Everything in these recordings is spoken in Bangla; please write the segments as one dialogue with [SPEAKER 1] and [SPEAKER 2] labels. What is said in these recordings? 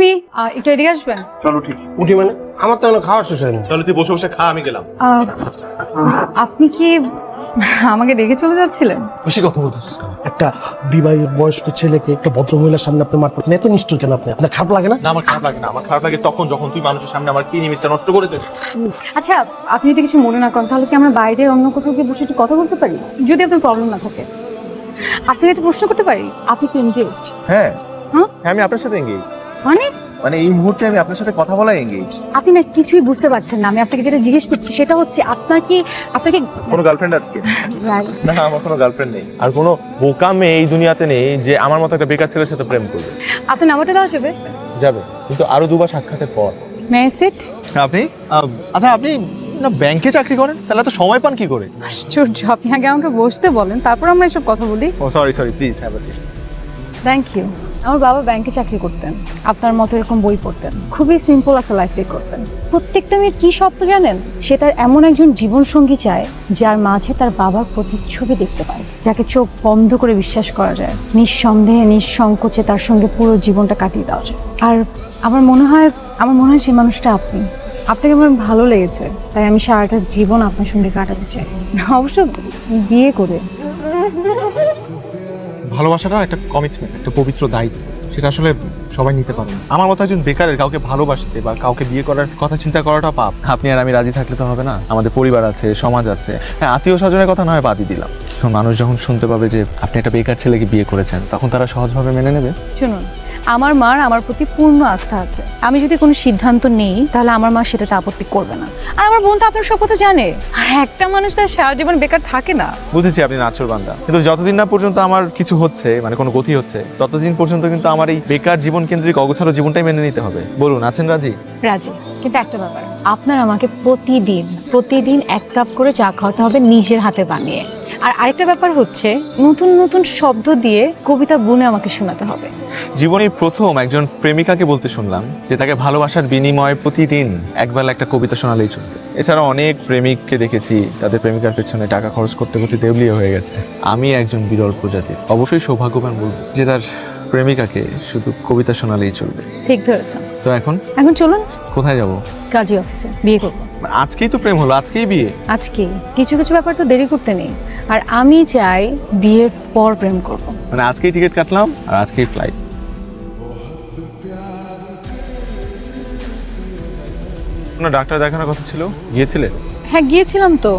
[SPEAKER 1] মি, একটু এদিকে আসবেন।
[SPEAKER 2] চলো ঠিক
[SPEAKER 3] উঠি মানে আমার তো এখনো খাওয়া শেষ হয়নি।
[SPEAKER 2] চলো তুই বসে বসে খা, আমি গেলাম।
[SPEAKER 1] আপনি কি আমাকে রেখে চলে যাচ্ছিলেন?
[SPEAKER 3] বেশি কথা বলতেছিস কেন? একটা বিবাহিত বয়স্ক ছেলেকে একটা ভদ্র মহিলার সামনে আপনি মারতেছেন, এত নিষ্ঠুর কেন আপনি? আপনার খারাপ লাগে না?
[SPEAKER 2] না, আমার খারাপ লাগে না। আমার খারাপ লাগে তখন যখন তুই মানুষের সামনে আমার কি ইমেজটা নষ্ট করে দিস।
[SPEAKER 1] আচ্ছা, আপনি যদি কিছু মনে না করেন তাহলে কি আমরা বাইরে অন্য কোথাও গিয়ে বসে একটু কথা বলতে পারি, যদি আপনার প্রবলেম না থাকে? আপনাকে একটা প্রশ্ন করতে পারি, আপনি কি এনগেজড?
[SPEAKER 2] হ্যাঁ
[SPEAKER 1] হ্যাঁ?
[SPEAKER 2] হ্যাঁ, আমি আপনার সাথে এঙ্গেজ।
[SPEAKER 1] মানে
[SPEAKER 2] এই মুহূর্তে আমি আপনার সাথে কথা বলা এঙ্গেজ।
[SPEAKER 1] আপনি না কিছুই বুঝতে পারছেন না। আমি আপনাকে যেটা জিজ্ঞেস করছি সেটা হচ্ছে আপনাকে
[SPEAKER 2] কোনো গার্লফ্রেন্ড আছে?
[SPEAKER 1] Right.
[SPEAKER 2] না, আমার কোনো গার্লফ্রেন্ড নেই। আর কোনো বোকা মেয়ে এই দুনিয়াতে নেই যে আমার মতো একটা বেকার ছেলের সাথে প্রেম করবে।
[SPEAKER 1] আপনার নাম্বারটা দেওয়া যাবে?
[SPEAKER 2] যাবে, কিন্তু আরো দুবার সাক্ষাতের পর।
[SPEAKER 1] মেসেজ?
[SPEAKER 2] আপনি আচ্ছা, আপনি না ব্যাংকে চাকরি করেন, তাহলে তো সময় পান কি করে?
[SPEAKER 1] আশ্চর্য, আপনি আগে আমাকে বসতে বলেন, তারপর আমরা এসব কথা বলি।
[SPEAKER 2] Oh sorry please have a seat.
[SPEAKER 1] Thank you. আমার বাবা ব্যাংকে চাকরি করতেন, আপনার মতো এরকম বই পড়তেন, খুবই সিম্পল একটা লাইফ লিড করতেন। প্রত্যেকটা মেয়ের কি স্বপ্ন জানেন? সে তার এমন একজন জীবনসঙ্গী চায় যার মাঝে তার বাবার প্রতিচ্ছবি দেখতে পায়, যাকে চোখ বন্ধ করে বিশ্বাস করা যায়, নিঃসন্দেহে নিঃসংকোচে তার সঙ্গে পুরো জীবনটা কাটিয়ে দেওয়া যায়। আর আমার মনে হয় সেই মানুষটা আপনি। আপনাকে আমার ভালো লেগেছে, তাই আমি সারাটা জীবন আপনার সঙ্গে কাটাতে চাই, অবশ্য বিয়ে করে।
[SPEAKER 2] ভালোবাসাটা একটা কমিটমেন্ট, একটা পবিত্র দায়িত্ব, সেটা আসলে সবাই নিতে পারে না। আমার মতো একজন বেকারের কাউকে ভালোবাসতে বা কাউকে বিয়ে করার কথা চিন্তা করাটা পাপ। আপনি আর আমি রাজি থাকলে তো হবে না, আমাদের পরিবার আছে, সমাজ আছে। হ্যাঁ, আত্মীয় স্বজনের কথা নয় বাদই দিলাম, এখন মানুষ যখন শুনতে পাবে যে আপনি একটা বেকার ছেলেকে বিয়ে করেছেন, তখন তারা সহজভাবে মেনে নেবে।
[SPEAKER 1] শুনুন, আমার মার আমার প্রতি পূর্ণ আস্থা আছে। আমি যদি কোনো সিদ্ধান্ত নেই তাহলে আমার মা সেটাতে আপত্তি করবে না। আর আমার বোন তো আপনার সব কথা জানে। আর একটা মানুষ তার সারা জীবন বেকার থাকে না।
[SPEAKER 2] বুঝেছি আপনি নাছোড়বান্দা, কিন্তু যতদিন না পর্যন্ত আমার কিছু হচ্ছে, মানে কোনো গতি হচ্ছে, ততদিন পর্যন্ত কিন্তু আমার এই বেকার জীবন কেন্দ্রিক অগোছালো জীবনটাই মেনে নিতে হবে। বলুন, আছেন রাজি?
[SPEAKER 1] রাজি, কিন্তু একটা ব্যাপার, আপনার আমাকে প্রতিদিন 1 কাপ করে চা খাওয়াতে হবে, নিজের হাতে বানিয়ে। আর আরেকটা ব্যাপার হচ্ছে, নতুন নতুন শব্দ দিয়ে কবিতা বুনে আমাকে শোনাতে হবে।
[SPEAKER 2] জীবনের প্রথম একজন প্রেমিকাকে বলতে শুনলাম যে তাকে ভালোবাসার বিনিময়ে প্রতিদিন একবেলা একটা কবিতা শোনালেই চলবে। এছাড়া অনেক প্রেমিককে দেখেছি তাদের প্রেমিকার পেছনে টাকা খরচ করতে করতে দেউলিয়া হয়ে গেছে। আমি একজন বিরল প্রজাতির, অবশ্যই সৌভাগ্যবান বলবো যে তার প্রেমিকাকে শুধু কবিতা শোনালেই চলবে।
[SPEAKER 1] ঠিক ধরেছেন।
[SPEAKER 2] তো এখন
[SPEAKER 1] চলুন
[SPEAKER 2] কোথায় যাব?
[SPEAKER 1] কাজী অফিসে, বিয়ে করবো।
[SPEAKER 2] আজকেই তো প্রেম হলো, আজকেই বিয়ে?
[SPEAKER 1] আজকে কিছু কিছু ব্যাপার তো দেরি করতে নেই। আর আমি চাই বিয়ের পর প্রেম করব।
[SPEAKER 2] মানে আজকেই টিকিট কাটলাম আর আজকেই ফ্লাইট। আপনার ডাক্তার দেখানোর কথা ছিল, গিয়েছিলে?
[SPEAKER 1] হ্যাঁ, গিয়েছিলাম তো।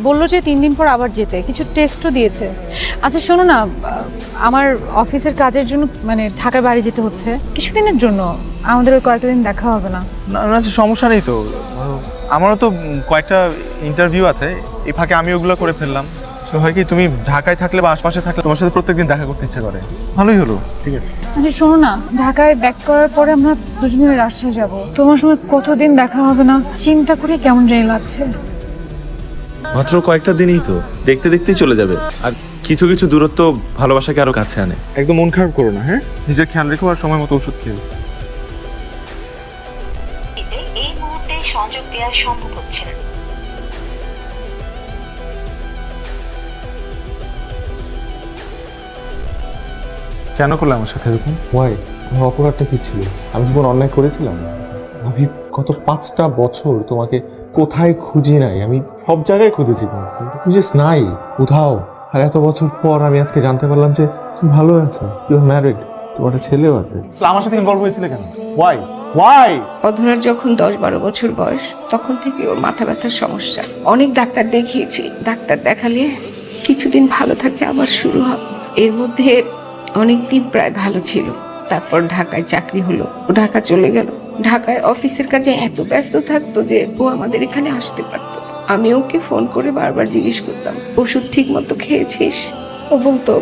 [SPEAKER 1] বললো যে 3 দিন পর আবার যেতে, কিছু টেস্টও দিয়েছে। আচ্ছা শোনো না, আমার অফিসের কাজের জন্য মানে ঢাকার বাড়ি যেতে হচ্ছে কিছুদিনের জন্য। আমাদের ওই কয়েকটা দিন দেখা হবে না?
[SPEAKER 2] না না, সমস্যা নেই তো। আমারও তো কয়েকটা ইন্টারভিউ আছে, এই ফাঁকে আমি ওগুলো করে ফেললাম। তো হয় কি, তুমি ঢাকায় থাকলে বা আশপাশে থাকলে তোমার সাথে প্রত্যেকদিন দেখা করতে ইচ্ছে করে। ভালোই হলো, ঠিক আছে।
[SPEAKER 1] আচ্ছা শোনো না, ঢাকায় ব্যাক করার পরে আমরা দুজনে রাজশাহী যাব। তোমার সঙ্গে কতদিন দেখা হবে না, চিন্তা করে কেমন জানি লাগছে।
[SPEAKER 2] মাত্র কয়েকটা দিনই তো, দেখতে দেখতেই চলে যাবে। আর কিছু কিছু দূরত্ব ভালোবাসাকে আরো কাছে আনে। একদম মন খারাপ করো না, হ্যাঁ? নিজের খেয়াল রেখো আর সময় মতো ওষুধ খেও।
[SPEAKER 4] এই মুহূর্তে সংযোগ দেওয়া সম্ভব হচ্ছে না।
[SPEAKER 2] কেন করলে আমার সাথে এরকম? ওয়াই? আমার অপরাধটা কি ছিল? আমি কি কোনো অন্যায় করেছিলাম? আমি গত 5টা বছর তোমাকে কোথায় খুঁজি নাই, আমি সব জায়গায় খুঁজেছি, কিন্তু তুমি যে নাই কোথাও। আর এত বছর পর আমি আজকে জানতে পারলাম যে তুমি ভালো আছো, ইউ আর ম্যারিড, তোমার একটা ছেলেও আছে। আমার সাথে গল্প হয়েছিল কেন? ওয়াই?
[SPEAKER 5] অধুনার যখন 10-12 বছর বয়স, তখন থেকে ওর মাথা ব্যথার সমস্যা। অনেক ডাক্তার দেখিয়েছি, ডাক্তার দেখালে কিছুদিন ভালো থাকে, আবার শুরু হয়। এর মধ্যে অনেকদিন প্রায় ভালো ছিল, তারপর ঢাকায় চাকরি হলো, ও ঢাকা চলে গেল। ঢাকায় অফিসের কাজে এত ব্যস্ত থাকতো যে ও আমাদের এখানে আসতে পারতো। আমি ওকে ফোন করে বারবার জিজ্ঞেস করতাম, ওষুধ ঠিক মতো খেয়েছিস? ও বলতো,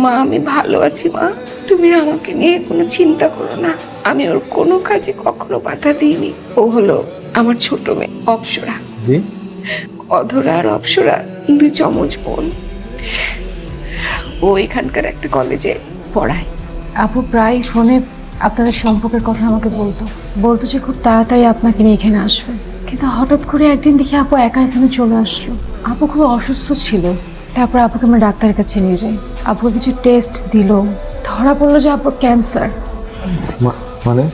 [SPEAKER 5] মা আমি ভালো আছি মা, তুমি আমাকে নিয়ে কোনো চিন্তা করো না। আমি ওর কোনো কাজে কখনো বাধা দিইনি। ও হলো আমার ছোট মেয়ে অপ্সরা।
[SPEAKER 2] জি?
[SPEAKER 5] অধরা আর অপ্সরা 2 চমচ বোন। ও এখানকার একটা কলেজে পড়ায়।
[SPEAKER 1] আপু প্রায় ফোনে আপনাদের সম্পর্কের কথা আমাকে বলতো যে খুব তাড়াতাড়ি আপনাকে নিয়ে এখানে আসবে। কিন্তু হঠাৎ করে একদিন দেখি আপু একা এখানে চলে আসলো। আপু খুব অসুস্থ ছিল। তারপর আপুকে আমরা ডাক্তারের কাছে নিয়ে যাই। আপুকে কিছু টেস্ট দিল, ধরা পড়লো যে আপুর ক্যান্সার।
[SPEAKER 2] মানে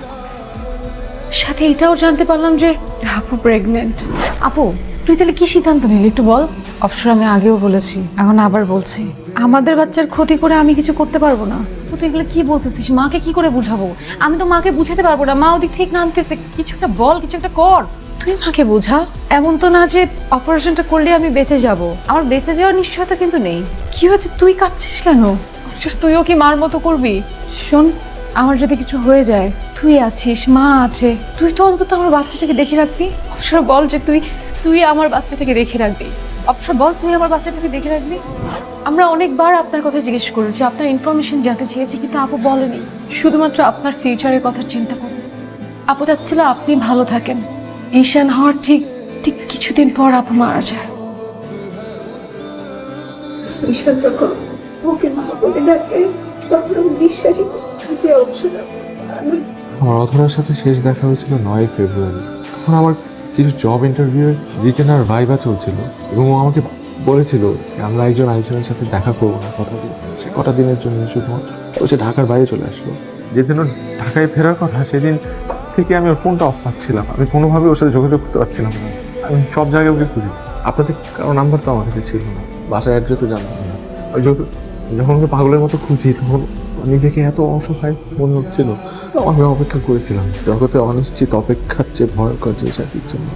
[SPEAKER 1] সাথে এটাও জানতে পারলাম যে আপু প্রেগনেন্ট। আপু তুই তাহলে কি সিদ্ধান্ত নিলি একটু বল। অবসর আমি আগেও বলেছি, এখন আবার বলছি, আমাদের বাচ্চার ক্ষতি করে আমি কিছু করতে পারবো না। তুই এগুলো কি বলতেছিস? মাকে কি করে বুঝাবো? আমি তো মাকে বুঝাতে পারবো না, মা ওদিক থেকে নামতেছে। কিছু একটা বল, কিছু একটা কর। তুই মাকে বোঝা। এমন তো না যে অপারেশনটা করলে আমি বেঁচে যাব। আমার বেঁচে যাওয়ার নিশ্চয়তা কিন্তু নেই। কি হয়েছে, তুই কাঁদছিস কেন? অবসর তুইও কি মার মতো করবি? শোন, আমার যদি কিছু হয়ে যায়, তুই আছিস, মা আছে, তুই তো অন্তত আমার বাচ্চাটাকে দেখে রাখবি। অবসর বল যে তুই আমার বাচ্চাটাকে দেখে রাখবি। অবসর বল তুই আমার বাচ্চাটাকে দেখে রাখবি। আমরা অনেকবার আপনার কথা জিজ্ঞেস করেছি, আপনার ইনফরমেশন জানতে চেয়েছি, কিন্তু আপু বলেনি। শুধুমাত্র আপনার ফিউচারের কথা চিন্তা করে আপু চাচ্ছিল আপনি ভালো থাকেন। ঈশান হওয়ার ঠিক কিছুদিন পর আপু মারা যায়।
[SPEAKER 5] ঈশান যখন ওকে মা বলে ডাকে তখন আমি বিশ্বাসই করি যে অবসর
[SPEAKER 2] আমার অধরার সাথে শেষ দেখা হয়েছিল 9 ফেব্রুয়ারি। তখন আমার কিছু জব ইন্টারভিউয়ের রিটেন আর ভাইবা চলছিল এবং ও আমাকে বলেছিল যে আমরা একজন আরেকজনের সাথে দেখা করবো না, কথা বলবো। সে কটা দিনের জন্য শুধুমাত্র ও সে ঢাকার বাইরে চলে আসলো। যেদিন ওর ঢাকায় ফেরার কথা সেদিন থেকে আমি ওর ফোনটা অফ পাচ্ছিলাম। আমি কোনোভাবে ওর সাথে যোগাযোগ করতে পারছিলাম না। আমি সব জায়গায় ওকে খুঁজি, আপনাদের কারো নাম্বার তো আমার কাছে ছিল না, বাসার অ্যাড্রেসও জানতাম না। ওই যখন ওকে পাগলের মতো খুঁজি তখন নিজেকে এত অসহায় মনে হচ্ছিল। আমি অপেক্ষা করেছিলাম জগতে অনিশ্চিত অপেক্ষার চেয়ে ভয়ঙ্কর জিনিস আর কিছু না।